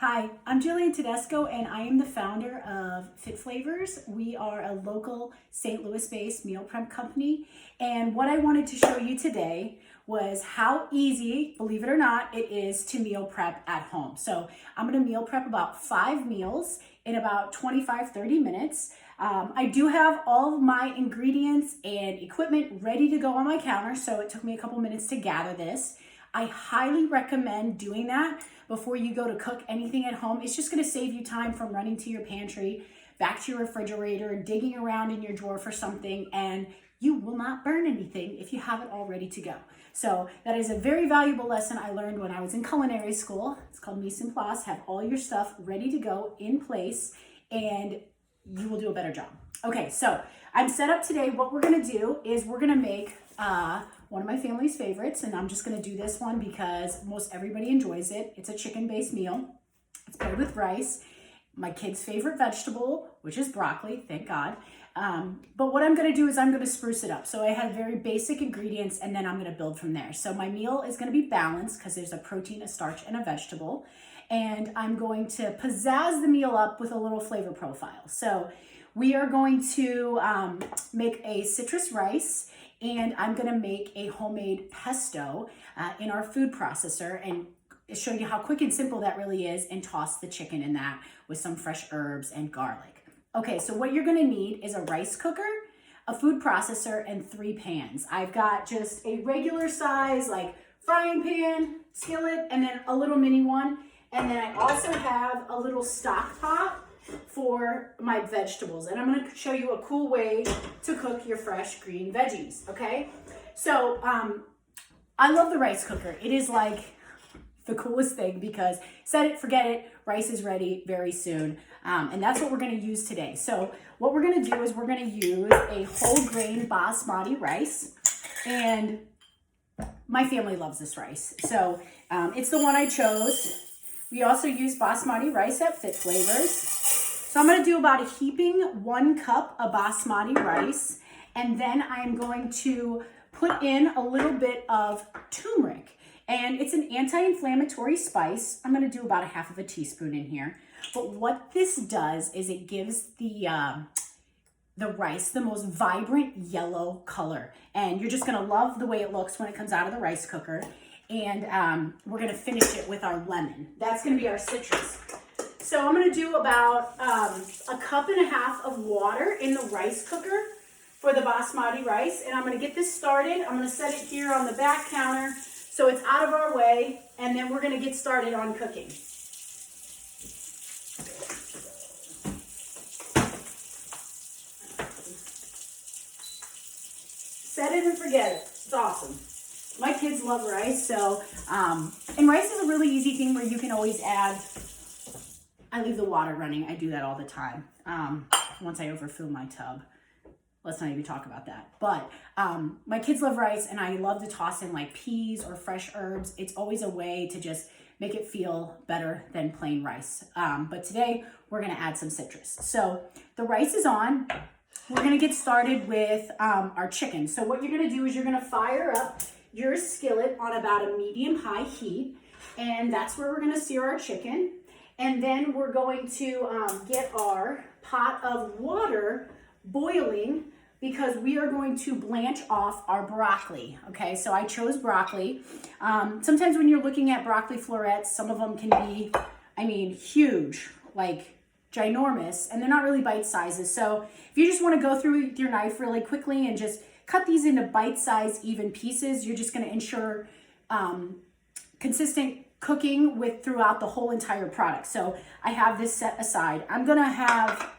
Hi, I'm Jillian Tedesco and I am the founder of Fit Flavors. We are a local St. Louis-based meal prep company, and what I wanted to show you today was how easy, believe it or not, it is to meal prep at home. So I'm gonna meal prep about 5 meals in about 25-30 minutes. I do have all of my ingredients and equipment ready to go on my counter, so it took me a couple minutes to gather this. I highly recommend doing that before you go to cook anything at home. It's just gonna save you time from running to your pantry, back to your refrigerator, digging around in your drawer for something, and you will not burn anything if you have it all ready to go. So that is a very valuable lesson I learned when I was in culinary school. It's called mise en place. Have all your stuff ready to go in place and you will do a better job. Okay, so I'm set up today. What we're gonna do is we're gonna make one of my family's favorites, and I'm just gonna do this one because most everybody enjoys it. It's a chicken-based meal. It's paired with rice, my kid's favorite vegetable, which is broccoli, thank God. But what I'm gonna do is I'm gonna spruce it up. So I have very basic ingredients and then I'm gonna build from there. So my meal is gonna be balanced because there's a protein, a starch, and a vegetable. And I'm going to pizzazz the meal up with a little flavor profile. So we are going to make a citrus rice, and I'm gonna make a homemade pesto in our food processor and show you how quick and simple that really is, and toss the chicken in that with some fresh herbs and garlic. Okay, so what you're gonna need is a rice cooker, a food processor, and 3 pans. I've got just a regular size, like frying pan, skillet, and then a little mini one. And then I also have a little stock pot for my vegetables. And I'm gonna show you a cool way to cook your fresh green veggies, okay? So I love the rice cooker. It is like the coolest thing because set it, forget it, rice is ready very soon. And that's what we're gonna use today. So what we're gonna do is we're gonna use a whole grain basmati rice, and my family loves this rice. So it's the one I chose. We also use basmati rice at Fit Flavors. So I'm gonna do about a heaping 1 cup of basmati rice, and then I'm going to put in a little bit of turmeric. And it's an anti-inflammatory spice. I'm gonna do about 1/2 teaspoon in here. But what this does is it gives the rice the most vibrant yellow color. And you're just gonna love the way it looks when it comes out of the rice cooker. And we're gonna finish it with our lemon. That's gonna be our citrus. So I'm gonna do about 1.5 cups of water in the rice cooker for the basmati rice. And I'm gonna get this started. I'm gonna set it here on the back counter so it's out of our way, and then we're gonna get started on cooking. Set it and forget it. It's awesome. My kids love rice, so, and rice is a really easy thing where you can always add, I leave the water running. I do that all the time. Once I overfill my tub. Let's not even talk about that. But my kids love rice, and I love to toss in like peas or fresh herbs. It's always a way to just make it feel better than plain rice. But today we're gonna add some citrus. So the rice is on. We're gonna get started with our chicken. So what you're gonna do is you're gonna fire up your skillet on about a medium-high heat, and that's where we're gonna sear our chicken. And then we're going to get our pot of water boiling because we are going to blanch off our broccoli, okay? So I chose broccoli. Sometimes when you're looking at broccoli florets, some of them can be, I mean, huge, like ginormous, and they're not really bite sizes. So if you just wanna go through with your knife really quickly and just cut these into bite-sized even pieces, you're just gonna ensure consistent cooking throughout the whole entire product. So I have this set aside. I'm gonna have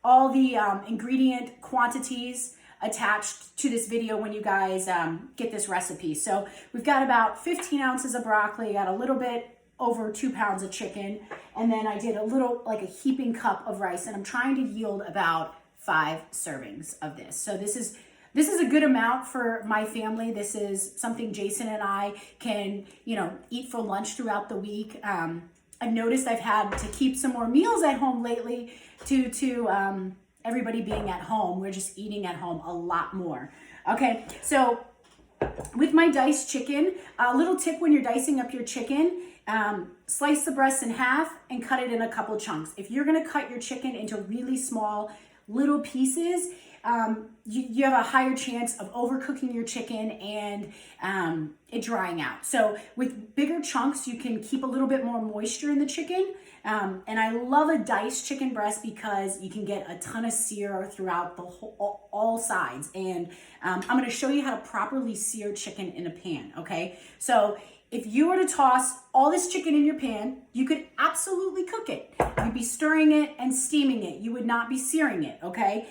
all the ingredient quantities attached to this video when you guys get this recipe. So we've got about 15 ounces of broccoli, got a little bit over 2 pounds of chicken, and then I did a little, like a heaping cup of rice, and I'm trying to yield about 5 servings of this. So this is a good amount for my family. This is something Jason and I can, eat for lunch throughout the week. I've noticed I've had to keep some more meals at home lately due to everybody being at home. We're just eating at home a lot more. Okay, so with my diced chicken, a little tip when you're dicing up your chicken, slice the breast in half and cut it in a couple chunks. If you're gonna cut your chicken into really small little pieces, you have a higher chance of overcooking your chicken and it drying out. So with bigger chunks, you can keep a little bit more moisture in the chicken. And I love a diced chicken breast because you can get a ton of sear throughout the whole, all sides. And I'm gonna show you how to properly sear chicken in a pan, okay? So if you were to toss all this chicken in your pan, you could absolutely cook it. You'd be stirring it and steaming it. You would not be searing it, okay?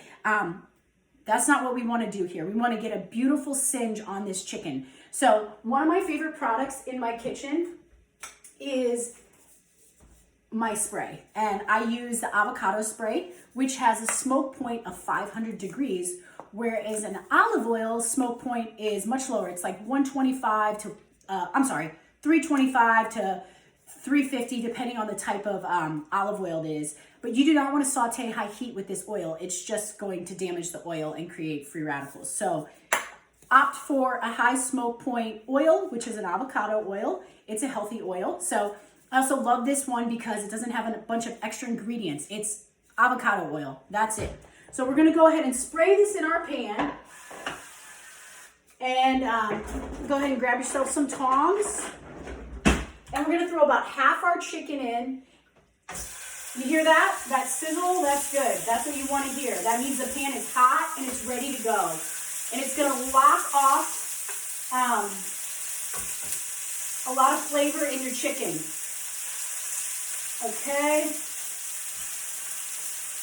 That's not what we want to do here. We want to get a beautiful singe on this chicken. So one of my favorite products in my kitchen is my spray. And I use the avocado spray, which has a smoke point of 500 degrees, whereas an olive oil smoke point is much lower. It's like 125 to, 325 to 350, depending on the type of olive oil it is. But you do not want to saute high heat with this oil. It's just going to damage the oil and create free radicals. So opt for a high smoke point oil, which is an avocado oil. It's a healthy oil. So I also love this one because it doesn't have a bunch of extra ingredients. It's avocado oil. That's it. So we're going to go ahead and spray this in our pan. And go ahead and grab yourself some tongs. And we're going to throw about half our chicken in. You hear that? That sizzle? That's good. That's what you want to hear. That means the pan is hot and it's ready to go. And it's going to lock off a lot of flavor in your chicken. Okay.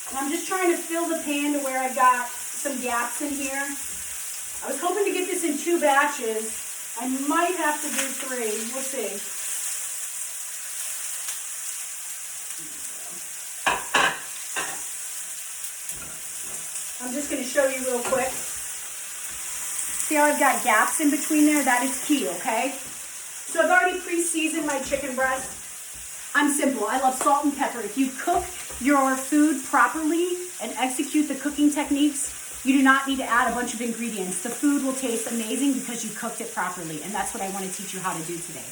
And I'm just trying to fill the pan to where I've got some gaps in here. I was hoping to get this in 2 batches. I might have to do 3. We'll see. I'm just going to show you real quick. See how I've got gaps in between there? That is key, okay? So I've already pre-seasoned my chicken breast. I'm simple. I love salt and pepper. If you cook your food properly and execute the cooking techniques, you do not need to add a bunch of ingredients. The food will taste amazing because you cooked it properly, and that's what I want to teach you how to do today.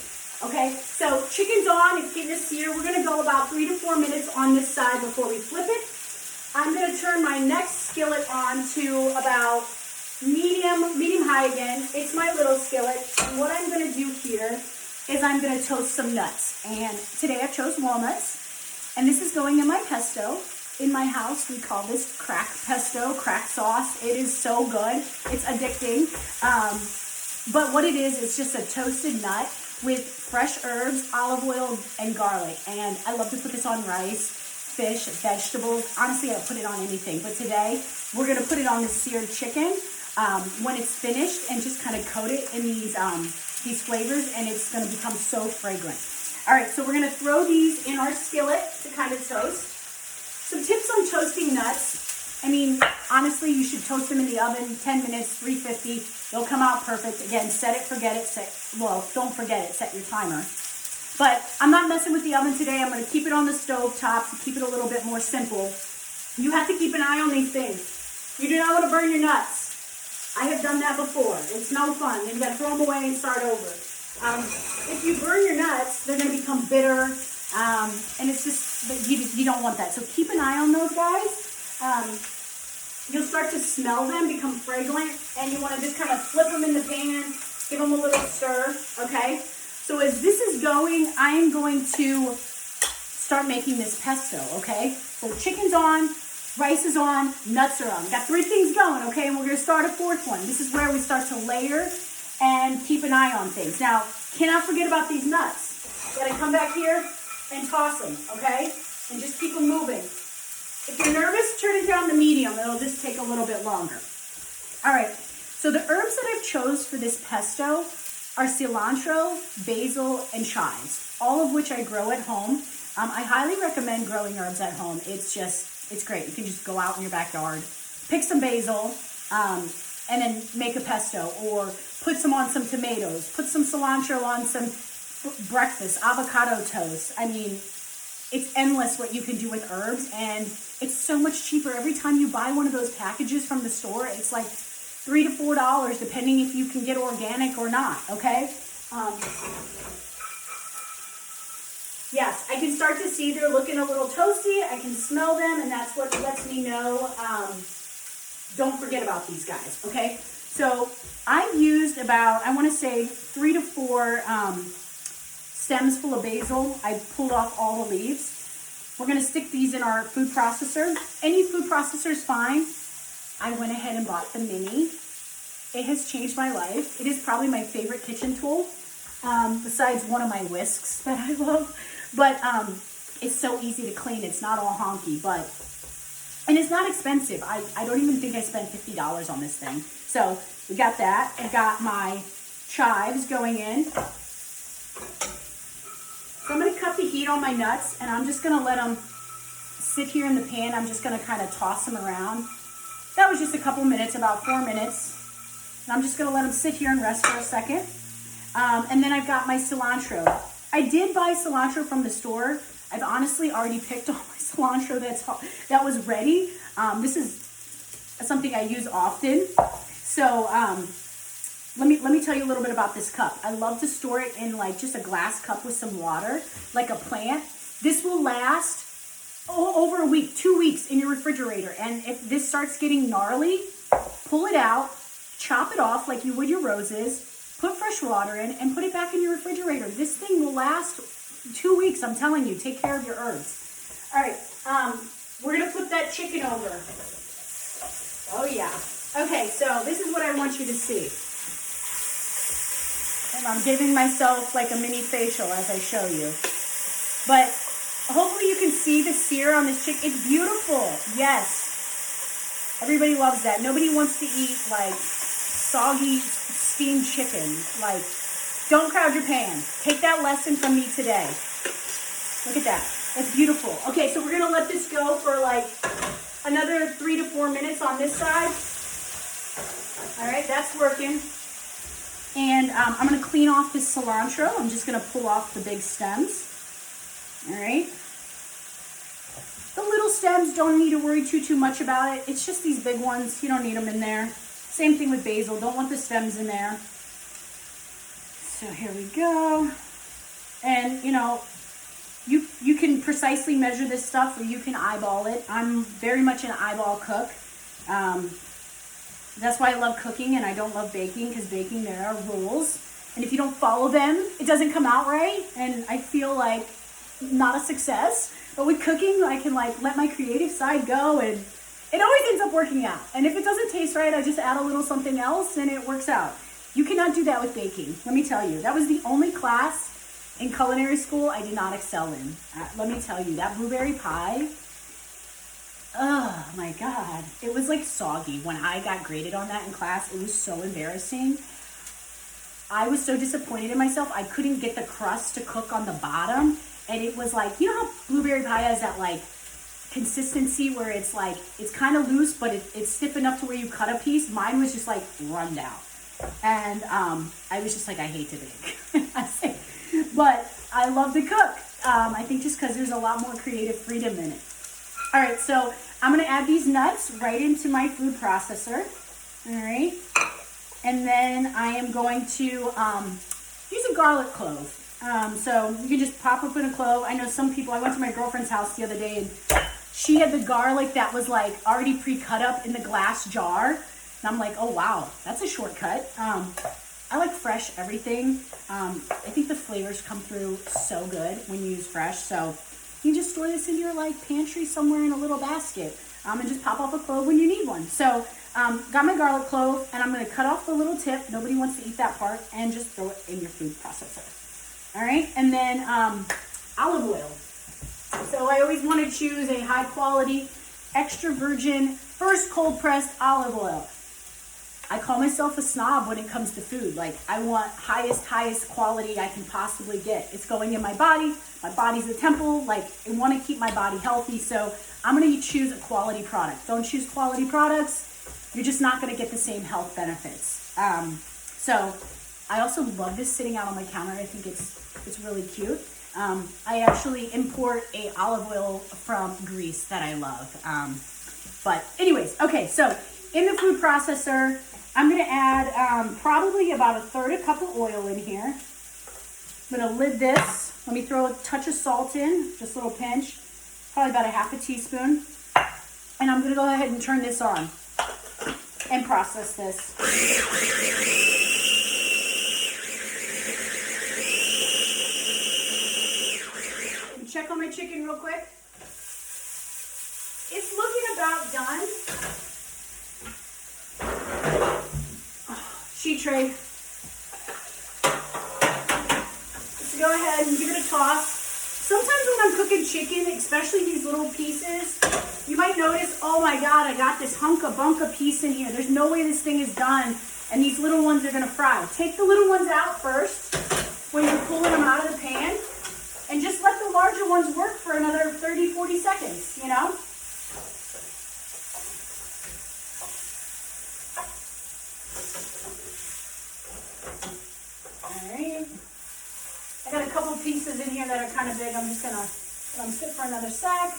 Okay, so chicken's on. It's getting a sear. We're going to go about 3 to 4 minutes on this side before we flip it. I'm going to turn my next skillet on to about medium-high again. It's my little skillet. And what I'm going to do here is I'm going to toast some nuts. And today I chose walnuts. And this is going in my pesto. In my house, we call this crack pesto, crack sauce. It is so good. It's addicting. But what it is, it's just a toasted nut with fresh herbs, olive oil, and garlic. And I love to put this on rice, fish, vegetables. Honestly, I put it on anything. But today, we're going to put it on the seared chicken when it's finished and just kind of coat it in these flavors, and it's going to become so fragrant. All right, so we're going to throw these in our skillet to kind of toast. Some tips on toasting nuts. I mean, honestly, you should toast them in the oven, 10 minutes, 350. They'll come out perfect. Again, set it, forget it. Don't forget it. Set your timer. But I'm not messing with the oven today. I'm going to keep it on the stove top to keep it a little bit more simple. You have to keep an eye on these things. You do not want to burn your nuts. I have done that before. It's no fun. Then you got to throw them away and start over. If you burn your nuts, they're going to become bitter. And it's just, you don't want that. So keep an eye on those guys. You'll start to smell them become fragrant, and you want to just kind of flip them in the pan, give them a little stir, okay? So as this is going, I am going to start making this pesto, okay? So chicken's on, rice is on, nuts are on. Got 3 things going, okay? And we're going to start a 4th one. This is where we start to layer and keep an eye on things. Now, cannot forget about these nuts. Got to come back here and toss them, okay? And just keep them moving. If you're nervous, turn it down to medium. It'll just take a little bit longer. All right, so the herbs that I've chose for this pesto are cilantro, basil, and chives, all of which I grow at home. I highly recommend growing herbs at home. It's great. You can just go out in your backyard, pick some basil, and then make a pesto, or put some on some tomatoes, put some cilantro on some breakfast, avocado toast. I mean, it's endless what you can do with herbs, and it's so much cheaper. Every time you buy one of those packages from the store, it's like $3 to $4, depending if you can get organic or not, okay? Yes, I can start to see they're looking a little toasty. I can smell them, and that's what lets me know, don't forget about these guys, okay? So I've used about, I want to say 3 to 4 stems full of basil. I pulled off all the leaves. We're going to stick these in our food processor. Any food processor is fine. I went ahead and bought the mini. It has changed my life. It is probably my favorite kitchen tool, besides one of my whisks that I love. But it's so easy to clean. It's not all honky, and it's not expensive. I don't even think I spent $50 on this thing. So we got that. I got my chives going in. So I'm going to cut the heat on my nuts, and I'm just going to let them sit here in the pan. I'm just going to kind of toss them around. That was just a couple minutes, about 4 minutes. And I'm just going to let them sit here and rest for a second. And then I've got my cilantro. I did buy cilantro from the store. I've honestly already picked all my cilantro that was ready. This is something I use often. So let me tell you a little bit about this cup. I love to store it in like just a glass cup with some water, like a plant. This will last over a week, 2 weeks in your refrigerator. And if this starts getting gnarly, pull it out, chop it off like you would your roses, put fresh water in, and put it back in your refrigerator. This thing will last 2 weeks, I'm telling you. Take care of your herbs. All right, we're going to flip that chicken over. Oh, yeah. Okay, so this is what I want you to see. And I'm giving myself like a mini facial as I show you. But hopefully you can see the sear on this chicken. It's beautiful. Yes. Everybody loves that. Nobody wants to eat like soggy steamed chicken. Like, don't crowd your pan. Take that lesson from me today. Look at that. That's beautiful. Okay, so we're going to let this go for like another 3 to 4 minutes on this side. All right, that's working. And I'm going to clean off this cilantro. I'm just going to pull off the big stems. All right. The little stems, don't need to worry too much about it. It's just these big ones. You don't need them in there. Same thing with basil. Don't want the stems in there. So here we go. And, you know, you can precisely measure this stuff or you can eyeball it. I'm very much an eyeball cook. That's why I love cooking and I don't love baking, because baking, there are rules. And if you don't follow them, it doesn't come out right. And I feel like not a success. But with cooking, I can like let my creative side go, and it always ends up working out. And if it doesn't taste right, I just add a little something else and it works out. You cannot do that with baking. Let me tell you, that was the only class in culinary school I did not excel in. Let me tell you, that blueberry pie, oh my God. It was like soggy. When I got graded on that in class, it was so embarrassing. I was so disappointed in myself. I couldn't get the crust to cook on the bottom. And it was like, you know how blueberry pie has that like consistency where it's like, it's kind of loose, but it's stiff enough to where you cut a piece. Mine was just like run down. And I was just like, I hate to bake. But I love to cook. I think just because there's a lot more creative freedom in it. All right, so I'm going to add these nuts right into my food processor. All right. And then I am going to use a garlic clove. So you can just pop open a clove. I know some people, I went to my girlfriend's house the other day and she had the garlic that was like already pre-cut up in the glass jar. And I'm like, oh wow, that's a shortcut. I like fresh everything. I think the flavors come through so good when you use fresh. So you just store this in your like pantry somewhere in a little basket, and just pop off a clove when you need one. So got my garlic clove, and I'm going to cut off the little tip. Nobody wants to eat that part, and just throw it in your food processor. All right, and then olive oil. So I always want to choose a high quality, extra virgin, first cold pressed olive oil. I call myself a snob when it comes to food. Like, I want highest quality I can possibly get. It's going in my body. My body's a temple. Like, I want to keep my body healthy. So I'm going to choose a quality product. Don't choose quality products. You're just not going to get the same health benefits. So I also love this sitting out on my counter. I think it's really cute. I actually import a olive oil from Greece that I love. But anyways, okay, so in the food processor, I'm gonna add probably about a third a cup of oil in here. I'm gonna lid this. Let me throw a touch of salt in, just a little pinch, probably about a half a teaspoon. And I'm gonna go ahead and turn this on and process this. Check on my chicken real quick. It's looking about done. Sheet tray. Let's go ahead and give it a toss. Sometimes when I'm cooking chicken, especially these little pieces, you might notice, oh my God, I got this hunka bunka piece in here. There's no way this thing is done, and these little ones are gonna fry. Take the little ones out first when you're pulling them out of the pan, and just let the larger ones work for another 30, 40 seconds, you know? All right. I got a couple pieces in here that are kind of big. I'm just gonna let them sit for another sec.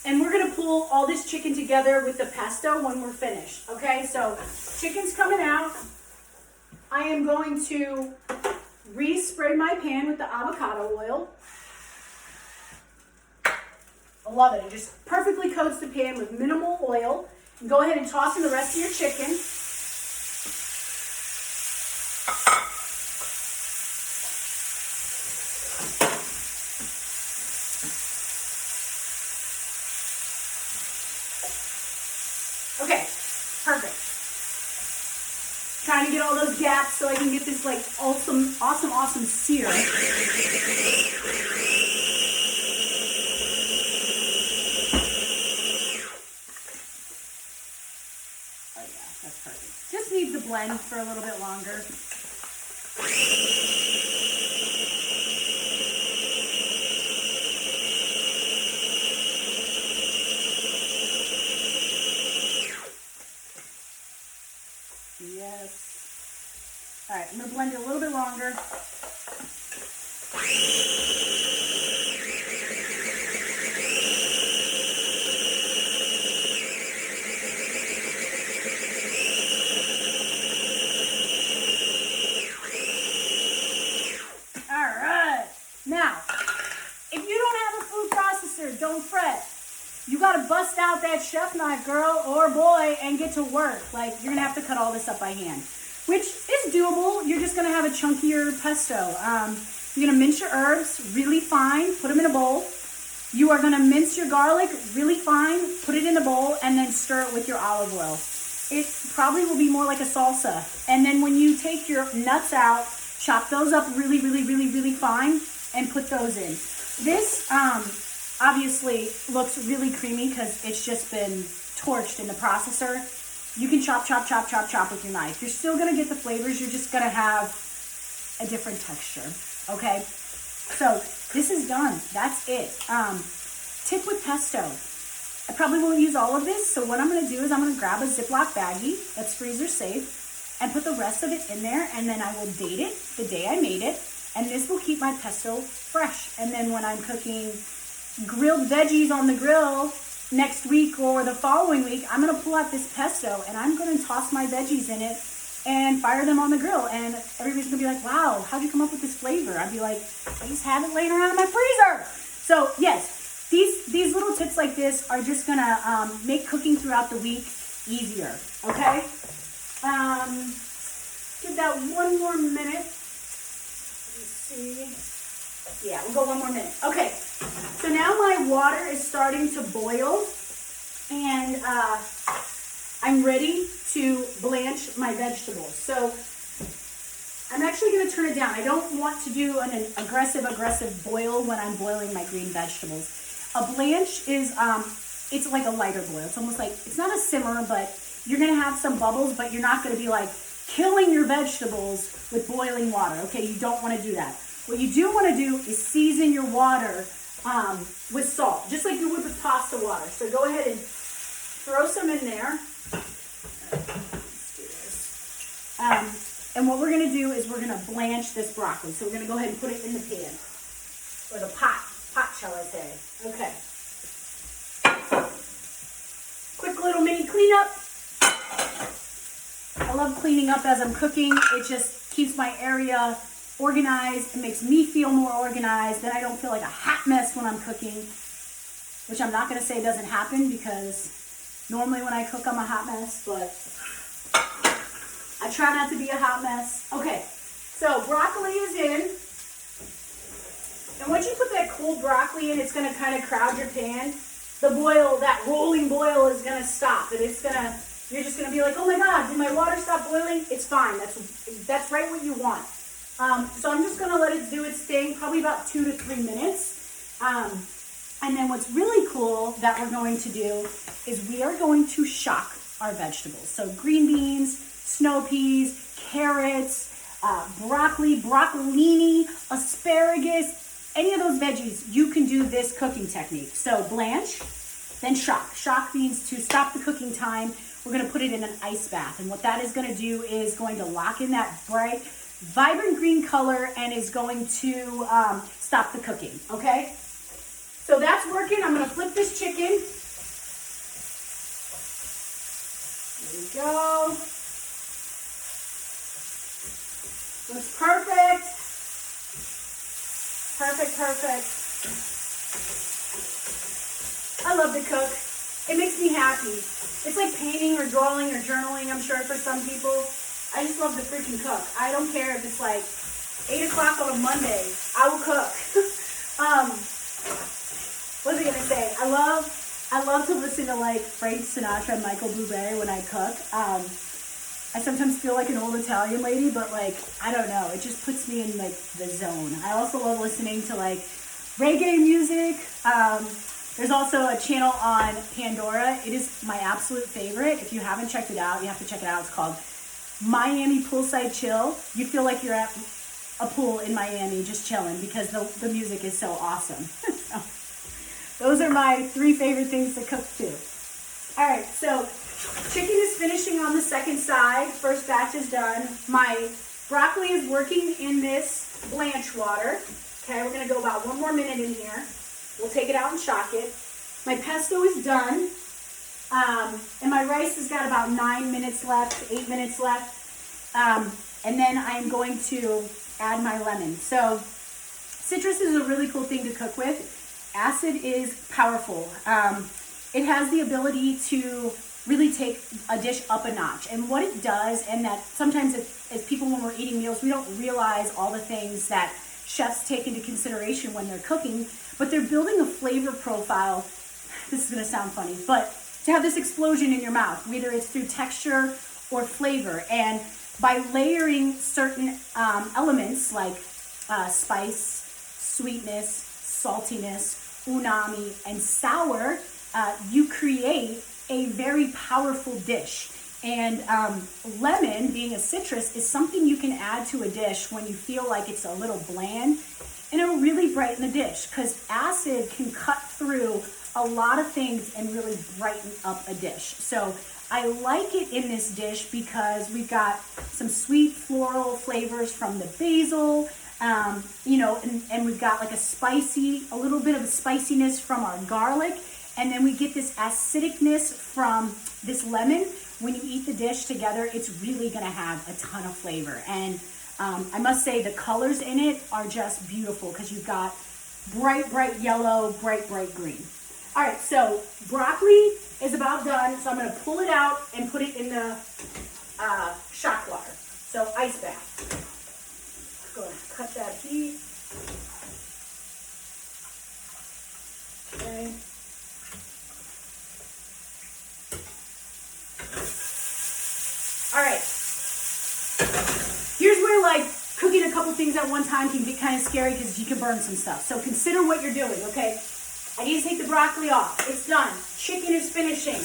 And we're gonna pull all this chicken together with the pesto when we're finished, okay? So chicken's coming out. I am going to re-spray my pan with the avocado oil. I love it. It just perfectly coats the pan with minimal oil. And go ahead and toss in the rest of your chicken. Okay, perfect. Trying to get all those gaps so I can get this like awesome sear. Oh yeah, that's perfect. Just needs to blend for a little bit longer. Yes. All right, I'm gonna blend it a little bit longer. All right. Now, if you don't have a food processor, don't fret. You gotta bust out that chef knife, girl or boy, and get to work. Like, you're gonna have to cut all this up by hand, which is doable. You're just gonna have a chunkier pesto. You're gonna mince your herbs really fine, put them in a bowl. You are gonna mince your garlic really fine, put it in a bowl, and then stir it with your olive oil. It probably will be more like a salsa. And then when you take your nuts out, chop those up really, really, really, really fine, and put those in. This, obviously looks really creamy because it's just been torched in the processor. You can chop with your knife. You're still gonna get the flavors, you're just gonna have a different texture, okay? So this is done, that's it. Tip with pesto, I probably won't use all of this, so what I'm gonna do is I'm gonna grab a Ziploc baggie that's freezer safe and put the rest of it in there, and then I will date it the day I made it, and this will keep my pesto fresh. And then when I'm cooking grilled veggies on the grill next week or the following week, I'm gonna pull out this pesto and I'm gonna toss my veggies in it and fire them on the grill. And everybody's gonna be like, wow, how'd you come up with this flavor? I'd be like, I just have it laying around in my freezer. So yes, these little tips like this are just gonna make cooking throughout the week easier, okay? Give that one more minute. Let's see. Yeah, we'll go one more minute. Okay, so now my water is starting to boil, and I'm ready to blanch my vegetables. So I'm actually going to turn it down. I don't want to do an aggressive boil when I'm boiling my green vegetables. A blanch is, it's like a lighter boil. It's almost like, it's not a simmer, but you're going to have some bubbles, but you're not going to be like killing your vegetables with boiling water. Okay, you don't want to do that. What you do want to do is season your water with salt, just like you would with pasta water. So go ahead and throw some in there. Let's do this. And what we're going to do is we're going to blanch this broccoli. So we're going to go ahead and put it in the pan, or the pot shall I say. Okay. Quick little mini cleanup. love cleaning up as I'm cooking. It just keeps my area organized. It makes me feel more organized. Then I don't feel like a hot mess when I'm cooking, which I'm not going to say doesn't happen, because normally when I cook, I'm a hot mess, but I try not to be a hot mess. Okay, so broccoli is in. And once you put that cold broccoli in, it's going to kind of crowd your pan. The boil, that rolling boil, is going to stop, and it's going to, you're just going to be like, oh my God, did my water stop boiling? It's fine. That's right what you want. So I'm just going to let it do its thing, probably about 2 to 3 minutes. And then what's really cool that we're going to do is we are going to shock our vegetables. So green beans, snow peas, carrots, broccoli, broccolini, asparagus, any of those veggies, you can do this cooking technique. So blanch, then shock. Shock means to stop the cooking time. We're going to put it in an ice bath. And what that is going to do is going to lock in that bright, vibrant green color and is going to stop the cooking, okay? So that's working. I'm going to flip this chicken. There we go. Looks perfect. Perfect, perfect. I love to cook. It makes me happy. It's like painting or drawing or journaling, I'm sure, for some people. I just love to freaking cook. I don't care if it's like 8 o'clock on a Monday. I will cook. What was I gonna say? I love to listen to like Frank Sinatra and Michael Bublé when I cook. I sometimes feel like an old Italian lady, but like, I don't know, it just puts me in like the zone. I also love listening to like reggae music. There's also a channel on Pandora. It is my absolute favorite. If you haven't checked it out, you have to check it out. It's called Miami Poolside Chill. You feel like you're at a pool in Miami just chilling because the music is so awesome. So, those are my 3 favorite things to cook too. All right, so chicken is finishing on the second side. First batch is done. My broccoli is working in this blanch water. Okay, we're gonna go about 1 more minute in here. We'll take it out and shock it. My pesto is done. And my rice has got about 9 minutes left, 8 minutes left. And then I'm going to add my lemon. So citrus is a really cool thing to cook with. Acid is powerful. It has the ability to really take a dish up a notch. And what it does, and that sometimes as people when we're eating meals, we don't realize all the things that chefs take into consideration when they're cooking, but they're building a flavor profile. This is gonna sound funny, but to have this explosion in your mouth, whether it's through texture or flavor. And by layering certain elements like spice, sweetness, saltiness, umami, and sour, you create a very powerful dish. And lemon, being a citrus, is something you can add to a dish when you feel like it's a little bland, and it'll really brighten the dish, because acid can cut through a lot of things and really brighten up a dish. So I like it in this dish because we've got some sweet floral flavors from the basil, you know, and we've got like a little bit of a spiciness from our garlic, and then we get this acidicness from this lemon. When you eat the dish together, it's really gonna have a ton of flavor. And I must say the colors in it are just beautiful, because you've got bright, bright yellow, bright, bright green. All right, so broccoli is about done, so I'm gonna pull it out and put it in the shock water. So ice bath. Go ahead, cut that heat. Okay. All right. Here's where like cooking a couple things at one time can get kind of scary, because you can burn some stuff. So consider what you're doing, okay? I need to take the broccoli off. It's done. Chicken is finishing.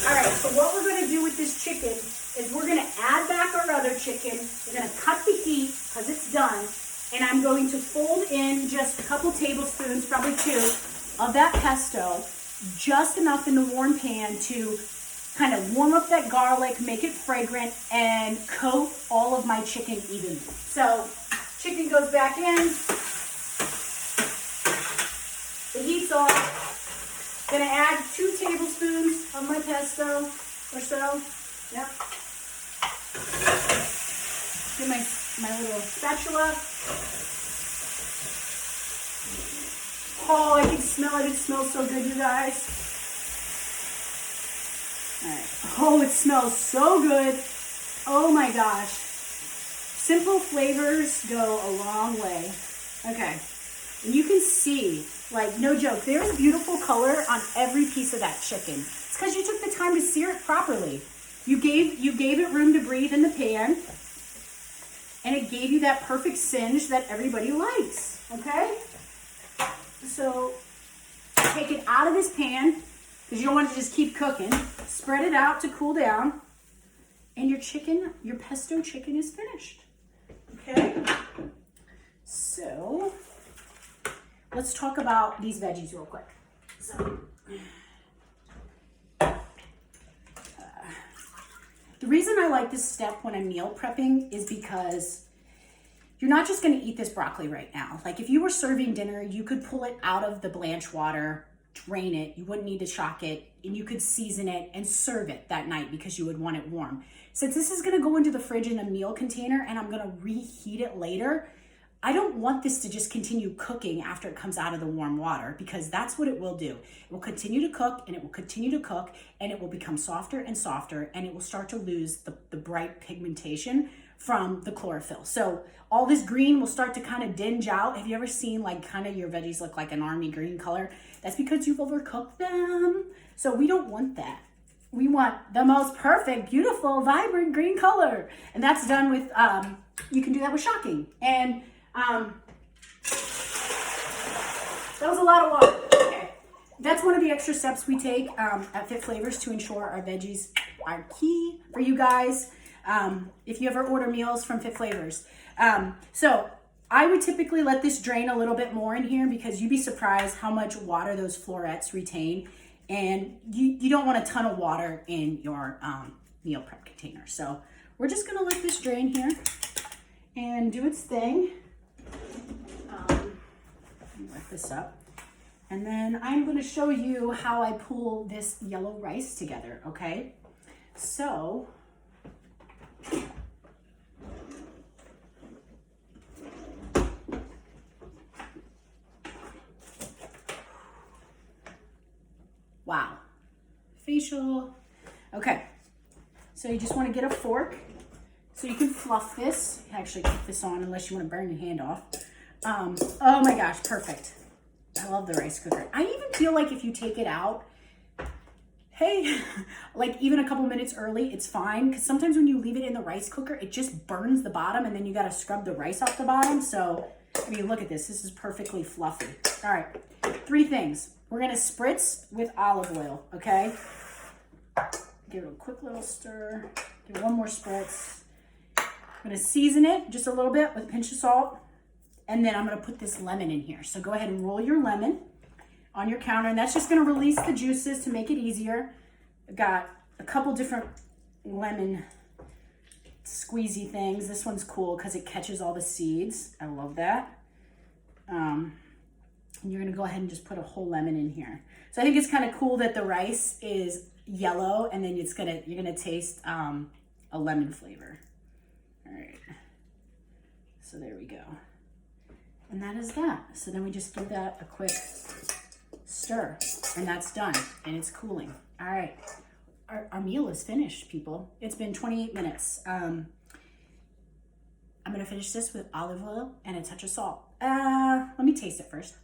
All right, so what we're gonna do with this chicken is we're gonna add back our other chicken. We're gonna cut the heat because it's done. And I'm going to fold in just a couple tablespoons, probably 2, of that pesto, just enough in the warm pan to kind of warm up that garlic, make it fragrant, and coat all of my chicken evenly. So chicken goes back in. The heat's off. Gonna add 2 tablespoons of my pesto or so. Yep. Get my little spatula. Oh, I can smell it. It smells so good, you guys. All right. Oh, it smells so good. Oh my gosh. Simple flavors go a long way. Okay. And you can see, like, no joke, there's beautiful color on every piece of that chicken. It's because you took the time to sear it properly. You gave it room to breathe in the pan, and it gave you that perfect singe that everybody likes, okay? So take it out of this pan, because you don't want to just keep cooking. Spread it out to cool down, and your chicken, your pesto chicken is finished, okay? So let's talk about these veggies real quick. So, the reason I like this step when I'm meal prepping is because you're not just going to eat this broccoli right now. Like if you were serving dinner, you could pull it out of the blanch water, drain it. You wouldn't need to shock it, and you could season it and serve it that night because you would want it warm. Since this is going to go into the fridge in a meal container and I'm going to reheat it later, I don't want this to just continue cooking after it comes out of the warm water, because that's what it will do. It will continue to cook, and it will continue to cook, and it will become softer and softer, and it will start to lose the bright pigmentation from the chlorophyll. So all this green will start to kind of dinge out. Have you ever seen like kind of your veggies look like an army green color? That's because you've overcooked them. So we don't want that. We want the most perfect, beautiful, vibrant green color. And that's done with, you can do that with shocking. And that was a lot of water. Okay. That's one of the extra steps we take at Fit Flavors to ensure our veggies are key for you guys. If you ever order meals from Fit Flavors. So I would typically let this drain a little bit more in here, because you'd be surprised how much water those florets retain. And you don't want a ton of water in your meal prep container. So we're just gonna let this drain here and do its thing. Wipe this up. And then I'm going to show you how I pull this yellow rice together, okay? So, wow. Facial. Okay. So you just want to get a fork so you can fluff this. Actually, keep this on unless you want to burn your hand off. Oh my gosh, perfect. I love the rice cooker. I even feel like if you take it out, hey, like even a couple minutes early, it's fine. Because sometimes when you leave it in the rice cooker, it just burns the bottom, and then you got to scrub the rice off the bottom. So, I mean, look at this. This is perfectly fluffy. All right, 3 things. We're going to spritz with olive oil, okay? Give it a quick little stir. Give it one more spritz. I'm going to season it just a little bit with a pinch of salt. And then I'm going to put this lemon in here. So go ahead and roll your lemon on your counter. And that's just going to release the juices to make it easier. I've got a couple different lemon squeezy things. This one's cool because it catches all the seeds. I love that. And you're going to go ahead and just put a whole lemon in here. So I think it's kind of cool that the rice is yellow, and then you're going to taste a lemon flavor. All right. So there we go. And that is that. So then we just give that a quick stir, and that's done, and it's cooling. All right, our meal is finished, people. It's been 28 minutes. I'm gonna finish this with olive oil and a touch of salt. Let me taste it first.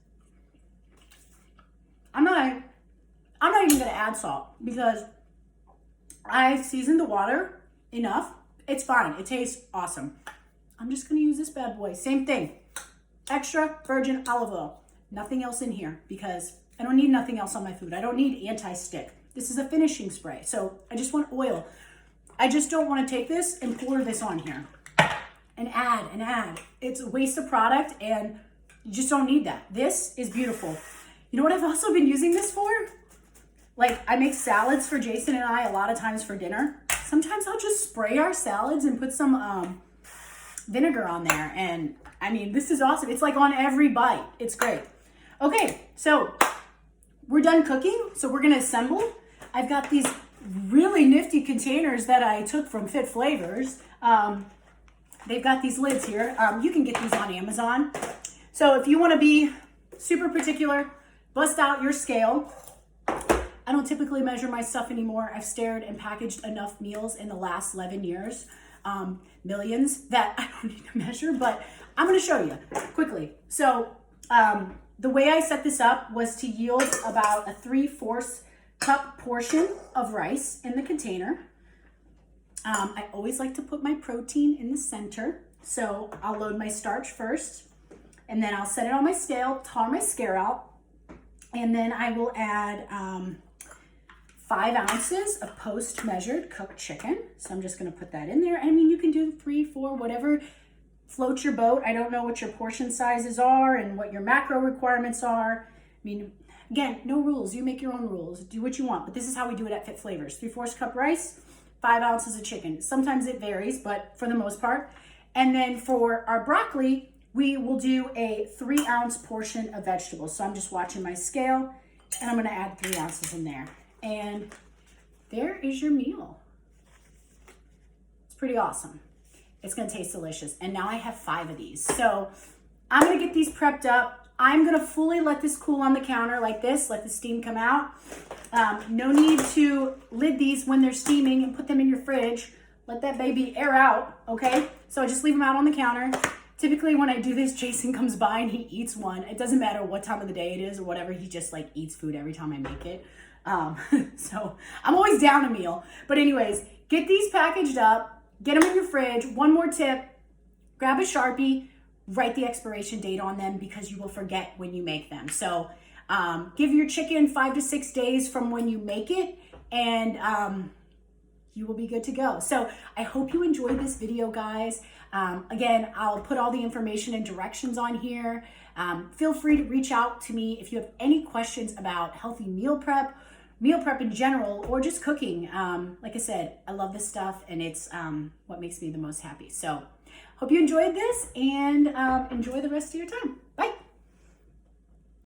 I'm not even gonna add salt because I seasoned the water enough. It's fine, it tastes awesome. I'm just gonna use this bad boy, same thing. Extra virgin olive oil, nothing else in here because I don't need nothing else on my food. I don't need anti-stick. This is a finishing spray, so I just want oil. I just don't want to take this and pour this on here and add. It's a waste of product, and you just don't need that. This is beautiful. You know what I've also been using this for? Like, I make salads for Jason and I a lot of times for dinner. Sometimes I'll just spray our salads and put some vinegar on there, and I mean, this is awesome. It's like on every bite. It's great. Okay, so we're done cooking. So we're gonna assemble. I've got these really nifty containers that I took from Fit Flavors. They've got these lids here. You can get these on Amazon. So if you want to be super particular, bust out your scale. I don't typically measure my stuff anymore. I've stared and packaged enough meals in the last 11 years, millions, that I don't need to measure, but I'm going to show you quickly. So the way I set this up was to yield about a 3/4 cup portion of rice in the container. I always like to put my protein in the center. So I'll load my starch first, and then I'll set it on my scale, tar my scale out, and then I will add 5 ounces of post-measured cooked chicken. So I'm just gonna put that in there. I mean, you can do 3, 4, whatever floats your boat. I don't know what your portion sizes are and what your macro requirements are. I mean, again, no rules. You make your own rules. Do what you want, but this is how we do it at Fit Flavors. 3/4 cup rice, 5 ounces of chicken. Sometimes it varies, but for the most part. And then for our broccoli, we will do a 3-ounce portion of vegetables. So I'm just watching my scale, and I'm gonna add 3 ounces in there. And there is your meal. It's pretty awesome. It's gonna taste delicious. And now I have 5 of these. So I'm gonna get these prepped up. I'm gonna fully let this cool on the counter like this, let the steam come out. No need to lid these when they're steaming and put them in your fridge. Let that baby air out, okay? So I just leave them out on the counter. Typically when I do this, Jason comes by and he eats one. It doesn't matter what time of the day it is or whatever, he just like eats food every time I make it. So I'm always down a meal. But anyways, get these packaged up, get them in your fridge. One more tip, grab a Sharpie, write the expiration date on them because you will forget when you make them. So give your chicken 5 to 6 days from when you make it, and you will be good to go. So I hope you enjoyed this video, guys. Again, I'll put all the information and directions on here. Feel free to reach out to me if you have any questions about healthy meal prep in general, or just cooking. Like I said, I love this stuff, and it's what makes me the most happy. So hope you enjoyed this, and enjoy the rest of your time. Bye.